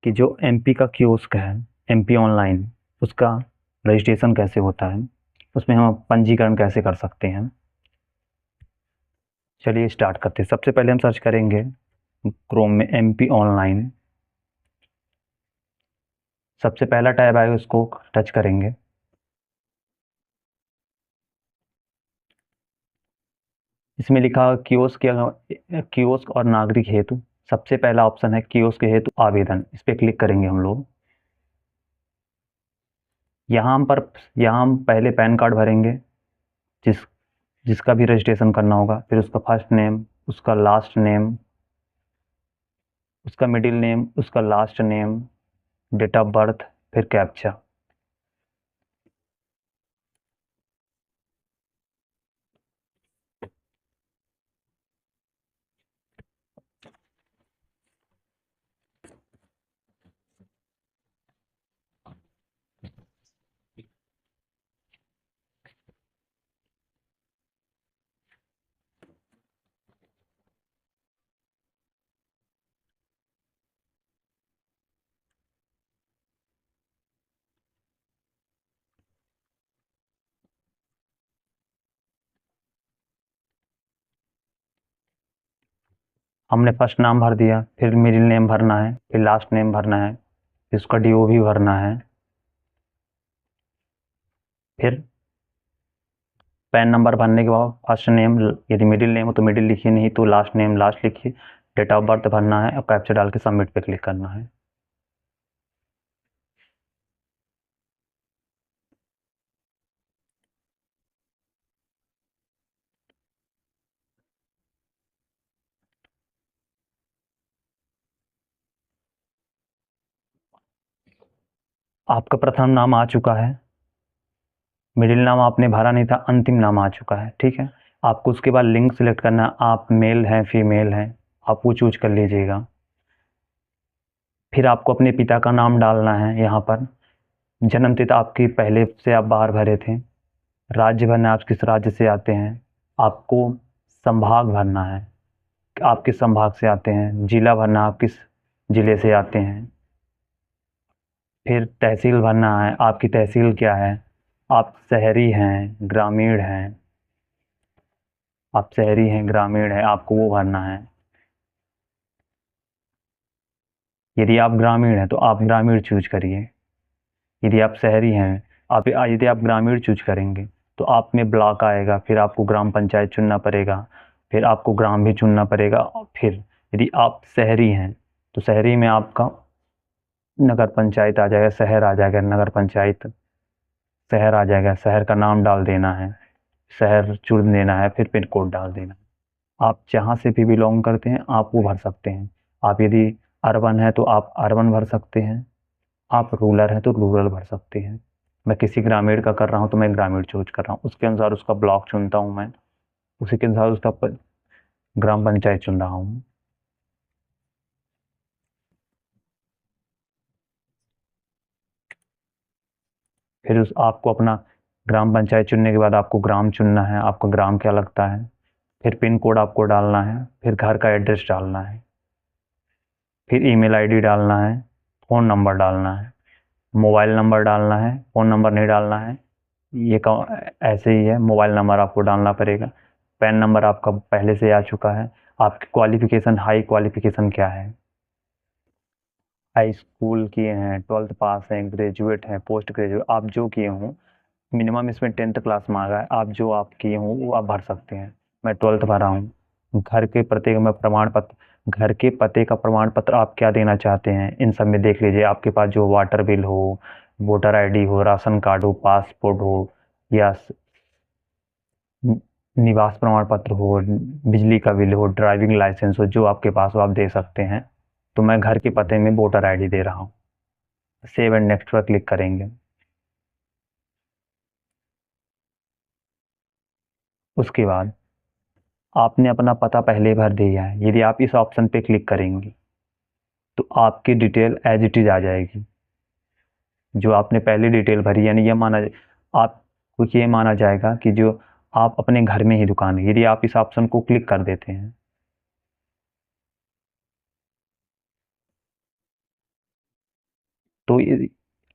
कि जो एमपी का कियोस्क है, एमपी ऑनलाइन, उसका रजिस्ट्रेशन कैसे होता है, उसमें हम पंजीकरण कैसे कर सकते हैं। चलिए स्टार्ट करते हैं। सबसे पहले हम सर्च करेंगे क्रोम में एमपी ऑनलाइन। सबसे पहला टैब आएगा, उसको टच करेंगे। इसमें लिखा कियोस्क और नागरिक हेतु। सबसे पहला ऑप्शन है कियोस्क हेतु आवेदन, इस पर क्लिक करेंगे हम लोग। यहाँ हम पहले पैन कार्ड भरेंगे, जिस जिसका भी रजिस्ट्रेशन करना होगा। फिर उसका फर्स्ट नेम, उसका लास्ट नेम, उसका मिडिल नेम, उसका last name, date of birth, फिर कैप्चा। हमने फर्स्ट नाम भर दिया, फिर मिडिल नेम भरना है, फिर लास्ट नेम भरना है, फिर उसका डीओ भी भरना है। फिर पैन नंबर भरने के बाद फर्स्ट नेम, यदि मिडिल नेम हो तो मिडिल लिखिए, नहीं तो लास्ट नेम लास्ट लिखिए। डेट ऑफ बर्थ भरना है और कैप्चा डाल के सबमिट पे क्लिक करना है। आपका प्रथम नाम आ चुका है, मिडिल नाम आपने भरा नहीं था, अंतिम नाम आ चुका है। ठीक है, आपको उसके बाद लिंग सिलेक्ट करना है, आप मेल हैं फीमेल हैं, आप वो चूज कर लीजिएगा। फिर आपको अपने पिता का नाम डालना है यहाँ पर। जन्म तिथि आपकी पहले से आप बाहर भरे थे। राज्य भरना है, आप किस राज्य से आते हैं। आपको संभाग भरना है, आप किस संभाग से आते हैं। जिला भरना, आप किस जिले से आते हैं। फिर तहसील भरना है, आपकी तहसील क्या है। आप शहरी हैं ग्रामीण हैं, आप शहरी हैं ग्रामीण हैं, आपको वो भरना है। यदि आप ग्रामीण हैं तो आप ग्रामीण चूज करिए। यदि आप शहरी हैं, यदि आप ग्रामीण चूज करेंगे तो आप में ब्लॉक आएगा, फिर आपको ग्राम पंचायत चुनना पड़ेगा, फिर आपको ग्राम भी चुनना पड़ेगा। और फिर यदि आप शहरी हैं तो शहरी में आपका नगर पंचायत आ जाएगा, शहर आ जाएगा, नगर पंचायत शहर आ जाएगा। शहर का नाम डाल देना है, शहर चुन देना है, फिर पिन कोड डाल देना है। आप जहाँ से भी बिलोंग करते हैं आप वो भर सकते हैं। आप यदि अर्बन है तो आप अर्बन भर सकते हैं, आप रूरल हैं तो रूरल भर सकते हैं। मैं किसी ग्रामीण का कर रहा हूँ तो मैं ग्रामीण चूज कर रहा हूँ, उसके अनुसार उसका ब्लॉक चुनता हूँ मैं, उसी के अनुसार उसका ग्राम पंचायत चुन रहा हूँ। फिर उस आपको अपना ग्राम पंचायत चुनने के बाद आपको ग्राम चुनना है, आपका ग्राम क्या लगता है। फिर पिन कोड आपको डालना है, फिर घर का एड्रेस डालना है, फिर ईमेल आईडी डालना है, फ़ोन नंबर डालना है, मोबाइल नंबर डालना है, फ़ोन नंबर नहीं डालना है। ये ऐसे ही है, मोबाइल नंबर आपको डालना पड़ेगा। पैन नंबर आपका पहले से आ चुका है। आपकी क्वालिफिकेशन, हाई क्वालिफिकेशन क्या है। हाई स्कूल किए हैं, 12th पास हैं, ग्रेजुएट हैं, पोस्ट ग्रेजुएट, आप जो किए हों। मिनिमम इसमें 10th क्लास मांगा है, आप जो आप किए हों वो आप भर सकते हैं। मैं 12th भरा हूँ। घर के पते का मैं प्रमाण पत्र, घर के पते का प्रमाण पत्र आप क्या देना चाहते हैं इन सब में देख लीजिए। आपके पास जो वाटर बिल हो, वोटर आईडी हो, राशन कार्ड हो, पासपोर्ट हो, या निवास प्रमाण पत्र हो, बिजली का बिल हो, ड्राइविंग लाइसेंस हो, जो आपके पास हो आप दे सकते हैं। तो मैं घर के पते में वोटर आईडी दे रहा हूँ। सेव एंड नेक्स्ट पर क्लिक करेंगे। उसके बाद आपने अपना पता पहले भर दिया है, यदि आप इस ऑप्शन पे क्लिक करेंगे तो आपकी डिटेल एज इट इज आ जाएगी, जो आपने पहले डिटेल भरी। यानी आपको ये माना जाएगा कि जो आप अपने घर में ही दुकान है। यदि आप इस ऑप्शन को क्लिक कर देते हैं तो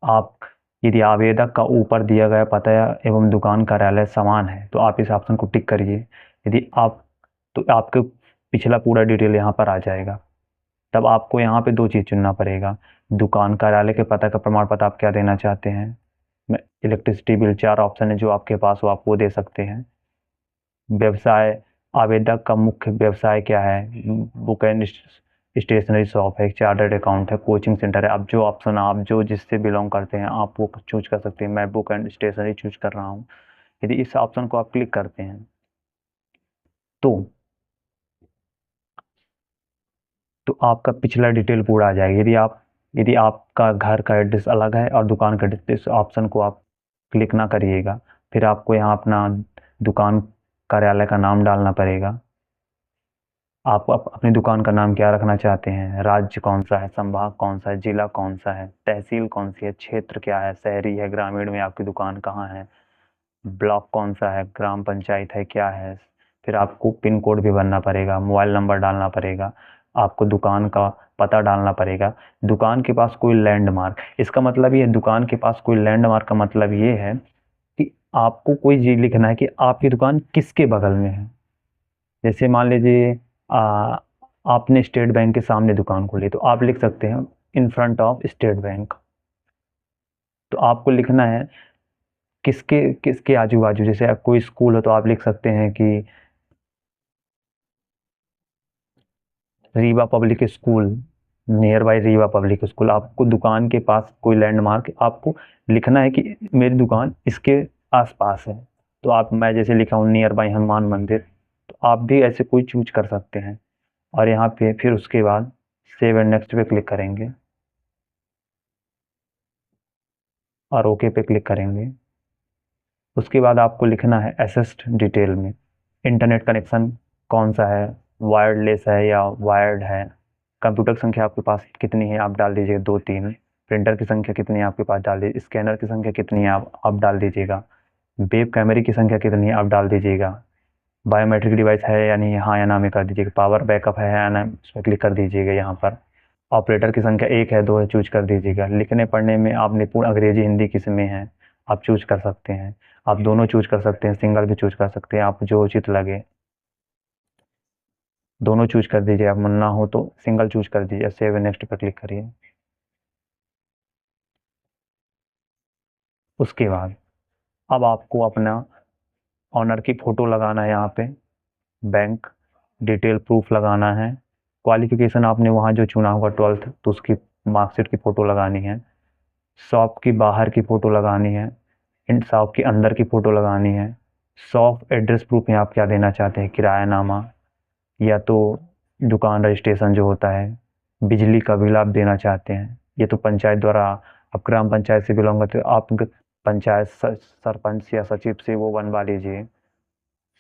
आप यदि आवेदक का ऊपर दिया गया पता एवं दुकान कार्यालय समान है तो आप इस ऑप्शन को टिक करिए। यदि आप तो आपके पिछला पूरा डिटेल यहाँ पर आ जाएगा। तब आपको यहाँ पे दो चीज़ चुनना पड़ेगा, दुकान कार्यालय के पता का प्रमाण पत्र आप क्या देना चाहते हैं, इलेक्ट्रिसिटी बिल, 4 ऑप्शन है जो आपके पास हो आप वो दे सकते हैं। व्यवसाय, आवेदक का मुख्य व्यवसाय क्या है, बुक एंड स्टेशनरी शॉप है, चार्टर्ड अकाउंट है, कोचिंग सेंटर है। अब जो ऑप्शन आप जो जिससे बिलोंग करते हैं आप वो चूज कर सकते हैं। मैं बुक एंड स्टेशनरी चूज कर रहा हूँ। यदि इस ऑप्शन को आप क्लिक करते हैं तो आपका पिछला डिटेल पूरा आ जाएगा। यदि आपका घर का एड्रेस अलग है और दुकान का एड्रेस, इस ऑप्शन को आप क्लिक ना करिएगा। फिर आपको यहाँ अपना दुकान कार्यालय का नाम डालना पड़ेगा। आप अपनी दुकान का नाम क्या रखना चाहते हैं, राज्य कौन सा है, संभाग कौन सा है, जिला कौन सा है, तहसील कौन सी है, क्षेत्र क्या है, शहरी है, ग्रामीण में आपकी दुकान कहाँ है, ब्लॉक कौन सा है, ग्राम पंचायत है क्या है। फिर आपको पिन कोड भी भरना पड़ेगा, मोबाइल नंबर डालना पड़ेगा, आपको दुकान का पता डालना पड़ेगा। दुकान के पास कोई लैंडमार्क, इसका मतलब ये दुकान के पास कोई लैंडमार्क का मतलब ये है कि आपको कोई चीज़ लिखना है कि आपकी दुकान किसके बगल में है। जैसे मान लीजिए आपने स्टेट बैंक के सामने दुकान खोली तो आप लिख सकते हैं in front of state bank. तो आपको लिखना है किसके किसके आजू बाजू, जैसे आप कोई स्कूल हो तो आप लिख सकते हैं कि Rewa public school, near by Rewa public school. आपको दुकान के पास कोई लैंडमार्क आपको लिखना है कि मेरी दुकान इसके आसपास है। तो आप, मैं जैसे लिखा हूँ नियर बाई हनुमान मंदिर, तो आप भी ऐसे कोई चूज कर सकते हैं। और यहाँ पे फिर उसके बाद सेव एंड नेक्स्ट पे क्लिक करेंगे और ओके पे क्लिक करेंगे। उसके बाद आपको लिखना है असिस्ट डिटेल में इंटरनेट कनेक्शन कौन सा है, वायरलेस है या वायर्ड है, कंप्यूटर की संख्या आपके पास कितनी है आप डाल दीजिए 2-3, प्रिंटर की संख्या कितनी है आपके पास डाल दीजिए, स्कैनर की संख्या कितनी है आप डाल दीजिएगा, वेब कैमरे की संख्या कितनी है आप डाल दीजिएगा, बायोमेट्रिक डिवाइस है या नहीं, हाँ या ना में कर दीजिएगा, पावर बैकअप है या ना उस पर क्लिक कर दीजिएगा। यहाँ पर ऑपरेटर की संख्या 1 है 2 है चूज कर दीजिएगा। लिखने पढ़ने में आप निपुण अंग्रेजी हिंदी किस में है आप चूज कर सकते हैं। आप दोनों चूज कर सकते हैं, सिंगल भी चूज कर सकते हैं, आप जो उचित लगे दोनों चूज कर दीजिए। आप मुन्ना हो तो सिंगल चूज कर दीजिए, सेव नेक्स्ट पर क्लिक करिए। उसके बाद अब आपको अपना ऑनर की फ़ोटो लगाना है, यहाँ पे बैंक डिटेल प्रूफ लगाना है, क्वालिफिकेशन आपने वहाँ जो चुना होगा 12th तो उसकी मार्कशीट की फ़ोटो लगानी है, शॉप की बाहर की फ़ोटो लगानी है, इन शॉप के अंदर की फ़ोटो लगानी है, शॉप एड्रेस प्रूफ में आप क्या देना चाहते हैं, किरायानामा या तो दुकान रजिस्ट्रेशन जो होता है, बिजली का बिल आप देना चाहते हैं, ये तो पंचायत द्वारा, आप ग्राम पंचायत से बिलोंग करते हो, आप पंचायत सरपंच या सचिव से वो बनवा लीजिए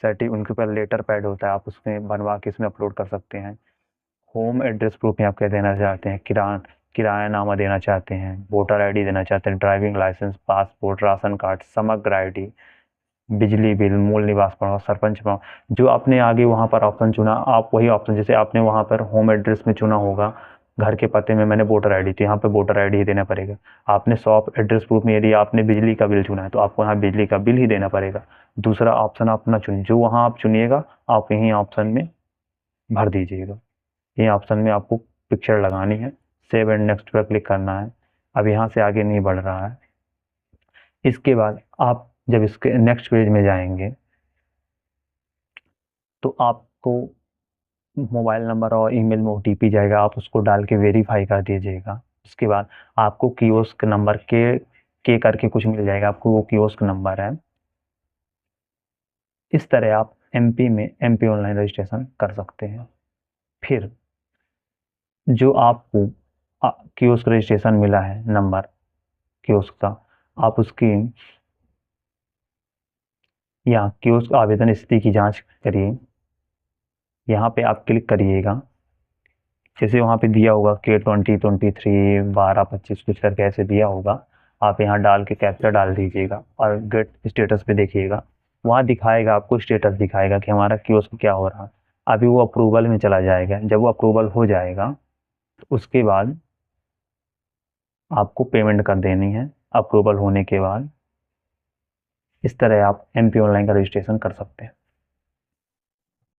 उनके ऊपर लेटर पैड होता है, आप उसमें बनवा के इसमें अपलोड कर सकते हैं। होम एड्रेस प्रूफ में आप क्या देना चाहते हैं, किरायानामा देना चाहते हैं, वोटर आईडी देना चाहते हैं, driving licence, passport, ration card, Samagra ID, बिजली बिल, मूल निवास प्रमाण, सरपंच प्रमाण, जो आपने आगे वहाँ पर ऑप्शन चुना आप वही ऑप्शन, जैसे आपने वहाँ पर होम एड्रेस में चुना होगा घर के पते में मैंने वोटर आईडी, तो यहाँ पे वोटर आईडी ही देना पड़ेगा। आपने शॉप एड्रेस प्रूफ में यदि आपने बिजली का बिल चुना है तो आपको यहाँ बिजली का बिल ही देना पड़ेगा। दूसरा ऑप्शन आप ना चुनिए, जो वहाँ आप चुनिएगा आप यहीं ऑप्शन में भर दीजिएगा। ये ऑप्शन में आपको पिक्चर लगानी है, सेव एंड नेक्स्ट पर क्लिक करना है। अब यहाँ से आगे नहीं बढ़ रहा है। इसके बाद आप जब इसके नेक्स्ट पेज में जाएंगे तो आपको मोबाइल नंबर और ईमेल में ओटीपी जाएगा, आप उसको डाल के वेरीफाई कर दीजिएगा। उसके बाद आपको कियोस्क नंबर के करके कुछ मिल जाएगा, आपको वो कियोस्क नंबर है। इस तरह आप एमपी में एमपी ऑनलाइन रजिस्ट्रेशन कर सकते हैं। फिर जो आपको कियोस्क रजिस्ट्रेशन मिला है नंबर कियोस्क का, आप उसकी यहाँ कियोस्क आवेदन स्थिति की जांच करिए। यहाँ पे आप क्लिक करिएगा, जैसे वहाँ पे दिया होगा के 2023 12-25 कुछ करके ऐसे दिया होगा, आप यहाँ डाल के कैप्चा डाल दीजिएगा और गेट स्टेटस पे देखिएगा, वहाँ दिखाएगा आपको स्टेटस दिखाएगा कि हमारा कियोस्क क्या हो रहा है। अभी वो अप्रूवल में चला जाएगा, जब वो अप्रूवल हो जाएगा तो उसके बाद आपको पेमेंट कर देनी है अप्रूवल होने के बाद। इस तरह आप MP ऑनलाइन का रजिस्ट्रेशन कर सकते हैं।